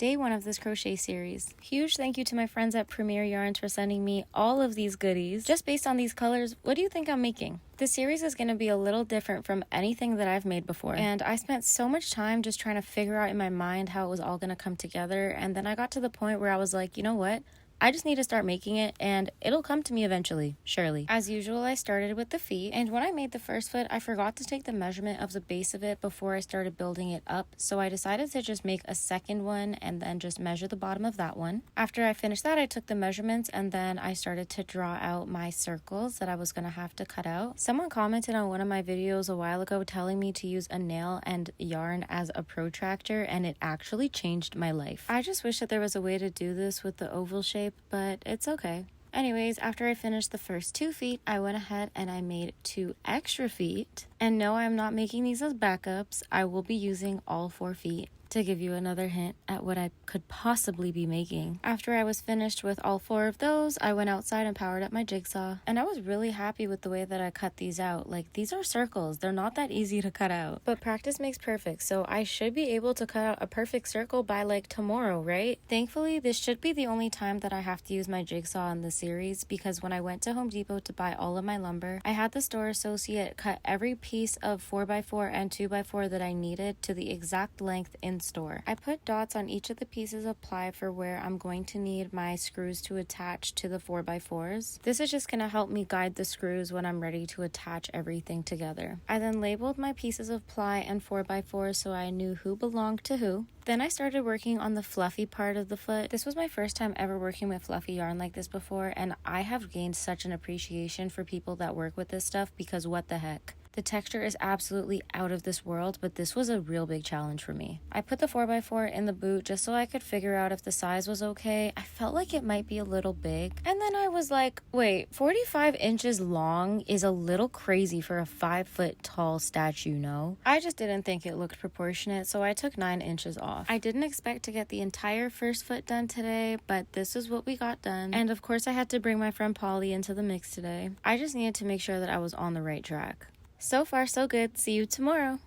day one of this crochet series. Huge thank you to my friends at Premier Yarns for sending me all of these goodies. Just based on these colors, what do you think I'm making? This series is going to be a little different from anything that I've made before, and I spent so much time just trying to figure out in my mind how it was all going to come together, and then I got to the point where I was like, you know what? I just need to start making it and it'll come to me eventually, surely. As usual, I started with the feet, and when I made the first foot, I forgot to take the measurement of the base of it before I started building it up, so I decided to just make a second one and then just measure the bottom of that one. After I finished that, I took the measurements and then I started to draw out my circles that I was going to have to cut out. Someone commented on one of my videos a while ago telling me to use a nail and yarn as a protractor, and it actually changed my life. I just wish that there was a way to do this with the oval shape, but it's okay. Anyways, after I finished the first 2 feet, I went ahead and I made 2 extra feet. And no, I'm not making these as backups. I will be using all 4 feet to give you another hint at what I could possibly be making. After I was finished with all 4 of those, I went outside and powered up my jigsaw, and I was really happy with the way that I cut these out. Like, these are circles, they're not that easy to cut out, but practice makes perfect, so I should be able to cut out a perfect circle by like tomorrow, right? Thankfully, this should be the only time that I have to use my jigsaw in the series, because when I went to Home Depot to buy all of my lumber, I had the store associate cut every piece of 4x4 and 2x4 that I needed to the exact length in store. I put dots on each of the pieces of ply for where I'm going to need my screws to attach to the 4x4s. This is just going to help me guide the screws when I'm ready to attach everything together. I then labeled my pieces of ply and 4x4 so I knew who belonged to who. Then I started working on the fluffy part of the foot. This was my first time ever working with fluffy yarn like this before, and I have gained such an appreciation for people that work with this stuff because what the heck. The texture is absolutely out of this world, but this was a real big challenge for me. I put the 4x4 in the boot just so I could figure out if the size was okay. I felt like it might be a little big. And then I was like, wait, 45 inches long is a little crazy for a 5-foot tall statue, no? I just didn't think it looked proportionate, so I took 9 inches off. I didn't expect to get the entire first foot done today, but this is what we got done. And of course I had to bring my friend Polly into the mix today. I just needed to make sure that I was on the right track. So far, so good. See you tomorrow.